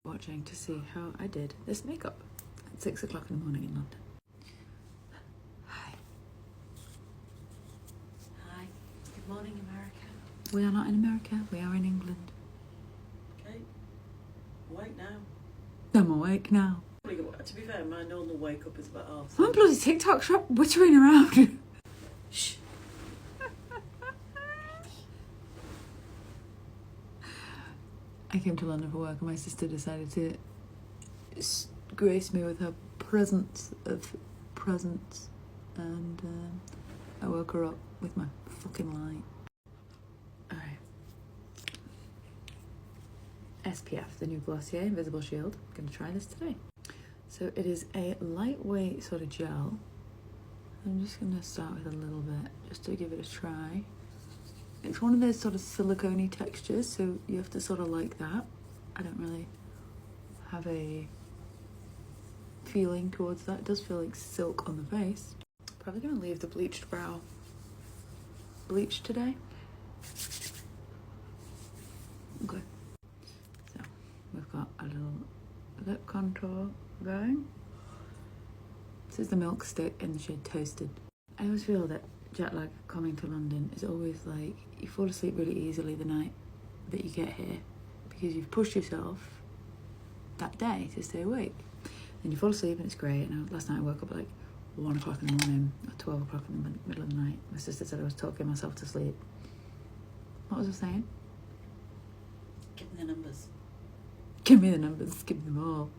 watching to see how I did this makeup at 6 o'clock in the morning in London. Hi. Hi. Good morning, America. We are not in America, we are in England. Okay. Awake now. I'm awake now. To be fair, my normal wake up is about half. I'm bloody TikTok shop wittering around. Shh. I came to London for work and my sister decided to grace me with her presence of presents, and I woke her up with my fucking light. Alright. SPF, the new Glossier Invisible Shield. I'm going to try this today. So it is a lightweight sort of gel. I'm just going to start with a little bit just to give it a try. It's one of those sort of silicone-y textures, so you have to sort of like that. I don't really have a feeling towards that. It does feel like silk on the face. Probably going to leave the bleached brow bleached today. Okay. So we've got a little lip contour going. This is the Milk Stick in the shade Toasted. I always feel that jet lag coming to London is always like you fall asleep really easily the night that you get here because you've pushed yourself that day to stay awake. And you fall asleep and it's great. And last night I woke up at like 1 o'clock in the morning or 12 o'clock in the middle of the night. My sister said I was talking myself to sleep. What was I saying? Give me the numbers. Give me the numbers, give me them all.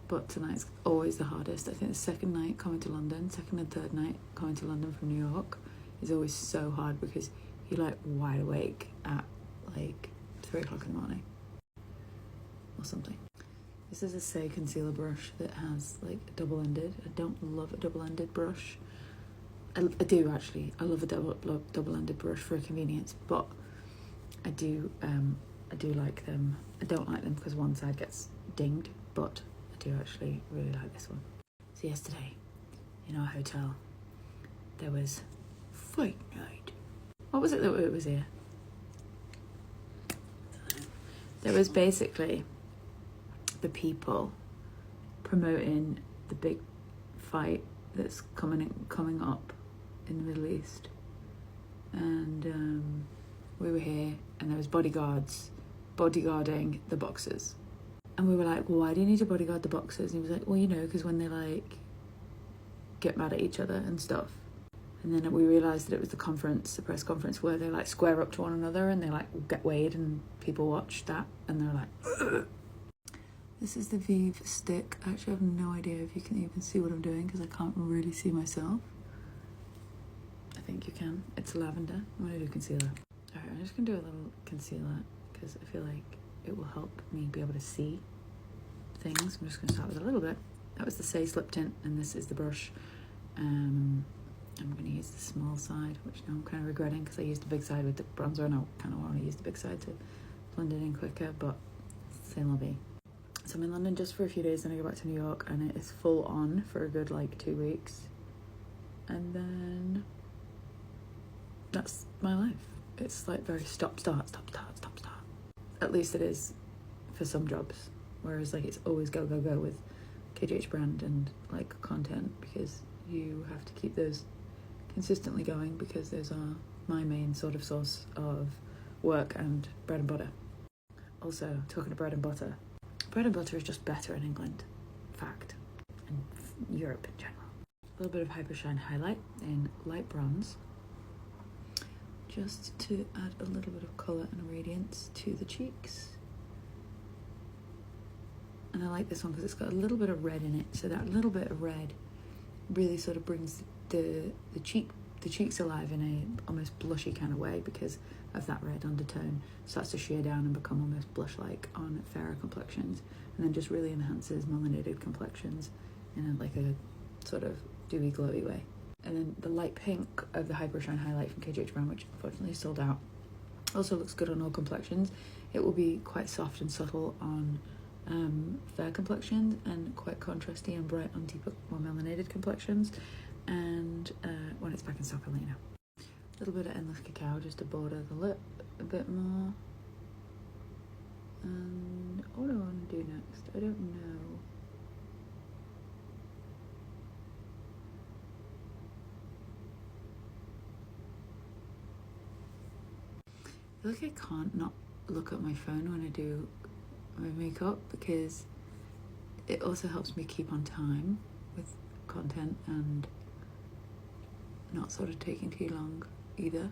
But tonight's always the hardest. I think the second night coming to London, second and third night coming to London from New York is always so hard because you're like wide awake at like 3 o'clock in the morning or something. This is a Say concealer brush that has like a double-ended. I don't love a double-ended brush. I do actually. I love a double-ended brush for convenience, but I do like them. I don't like them because one side gets dinged, but I do actually really like this one. So yesterday, in our hotel, there was fight night. What was it that it was here? There was basically the people promoting the big fight that's coming up in the Middle East, and we were here, and there was bodyguards bodyguarding the boxers. And we were like, well, why do you need to bodyguard the boxers? And he was like, well, you know, because when they like get mad at each other and stuff. And then we realised that it was the press conference where they like square up to one another and they like get weighed, and people watch that and they're like, ugh. This is the Vive stick. I actually have no idea if you can even see what I'm doing because I can't really see myself. I think you can. It's lavender. I'm going to do concealer. Alright, I'm just going to do a little concealer because I feel like it will help me be able to see things. I'm just going to start with a little bit. That was the Say Slip Tint, and this is the brush. I'm going to use the small side, which now I'm kind of regretting because I used the big side with the bronzer, and I kind of want to use the big side to blend it in quicker, but c'est la vie. So I'm in London just for a few days, then I go back to New York, and it is full on for a good like 2 weeks. And then that's my life. It's like very stop, start, stop, start, stop, start. At least it is for some jobs. Whereas like it's always go, go, go with KGH brand and like content, because you have to keep those consistently going because those are my main sort of source of work and bread and butter. Also, talking of bread and butter is just better in England, fact, and Europe in general. A little bit of Hyper Shine highlight in light bronze, just to add a little bit of colour and radiance to the cheeks. And I like this one because it's got a little bit of red in it, so that little bit of red really sort of brings the cheeks alive in a almost blushy kind of way because of that red undertone. Starts to sheer down and become almost blush-like on fairer complexions, and then just really enhances melanated complexions in like a sort of dewy, glowy way. And then the light pink of the Hyper Shine highlight from KGH Brown, which unfortunately is sold out, also looks good on all complexions. It will be quite soft and subtle on fair complexions and quite contrasty and bright on deeper, more melanated complexions. And when it's back in stock, I'll let you know. A little bit of Endless Cacao just to border the lip a bit more. And what do I want to do next? I don't know. I feel like I can't not look at my phone when I do my makeup because it also helps me keep on time with content and not sort of taking too long either.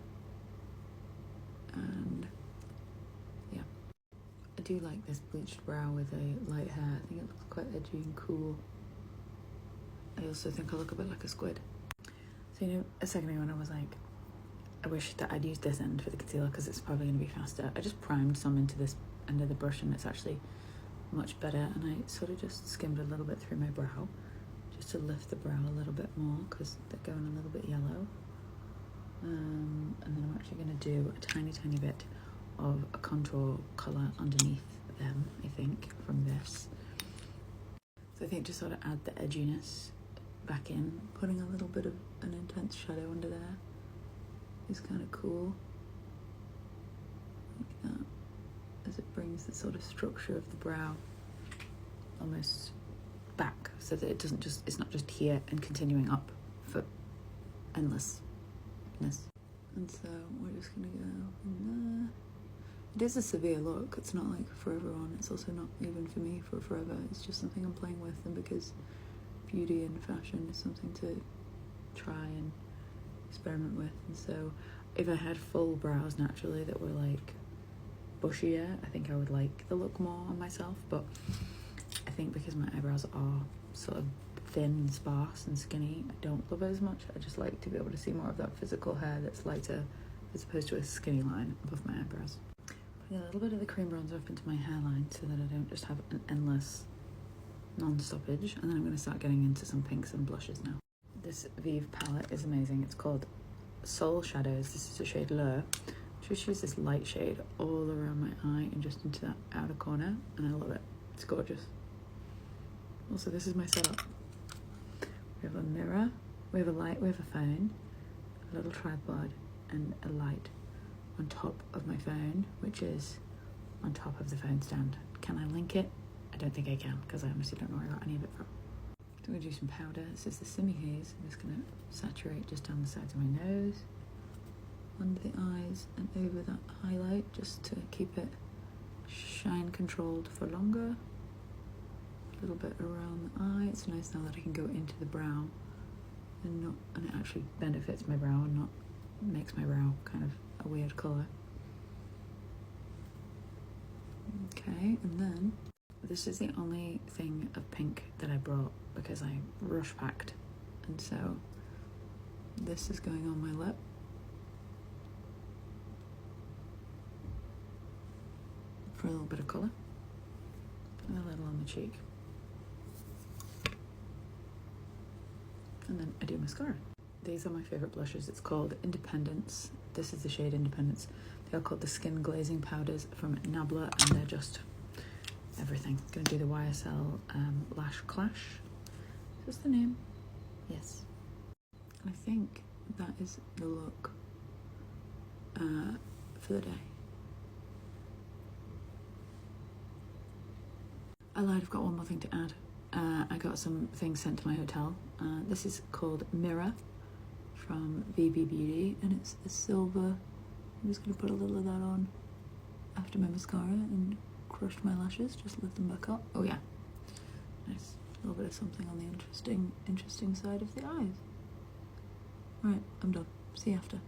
And yeah, I do like this bleached brow with a light hair. I think it looks quite edgy and cool. I also think I look a bit like a squid. So, you know, a second ago when I was like, I wish that I'd used this end for the concealer because it's probably going to be faster. I just primed some into this end of the brush and it's actually much better. And I sort of just skimmed a little bit through my brow just to lift the brow a little bit more because they're going a little bit yellow. And then I'm actually going to do a tiny bit of a contour colour underneath them, I think, from this. So I think to sort of add the edginess back in, putting a little bit of an intense shadow under there is kind of cool, like that, as it brings the sort of structure of the brow almost back so that it doesn't just, it's not just here and continuing up for endlessness. And so we're just gonna go in there. It is a severe look, it's not like for everyone, it's also not even for me for forever, it's just something I'm playing with, and because beauty and fashion is something to try and experiment with. And so if I had full brows naturally that were like bushier, I think I would like the look more on myself, but I think because my eyebrows are sort of thin and sparse and skinny, I don't love it as much. I just like to be able to see more of that physical hair that's lighter as opposed to a skinny line above my eyebrows. Putting a little bit of the cream bronzer up into my hairline so that I don't just have an endless non-stoppage, and then I'm going to start getting into some pinks and blushes now. This Vive palette is amazing. It's called Soul Shadows. This is the shade Lure. Just use this light shade all around my eye and just into that outer corner, and I love it. It's gorgeous. Also, this is my setup. We have a mirror, we have a light, we have a phone, a little tripod, and a light on top of my phone, which is on top of the phone stand. Can I link it? I don't think I can, because I honestly don't know where I got any of it from. So I'm going to do some powder. This is the Simi Haze. I'm just going to saturate just down the sides of my nose, under the eyes, and over that highlight, just to keep it shine controlled for longer. A little bit around the eye. It's nice now that I can go into the brow and it actually benefits my brow and not makes my brow kind of a weird colour. Okay, and then this is the only thing of pink that I brought because I rush packed, and so this is going on my lip. For a little bit of colour, and a little on the cheek. And then I do mascara. These are my favourite blushes. It's called Independence. This is the shade Independence. They are called the Skin Glazing Powders from Nabla, and they're just everything. Gonna do the YSL Lash Clash. Is this the name? Yes. I think that is the look for the day. I lied, I've got one more thing to add. I got some things sent to my hotel. This is called Mirror from VB Beauty, and it's a silver. I'm just going to put a little of that on after my mascara and crush my lashes, just lift them back up. Oh yeah, nice. A little bit of something on the interesting side of the eyes. Right, I'm done. See you after.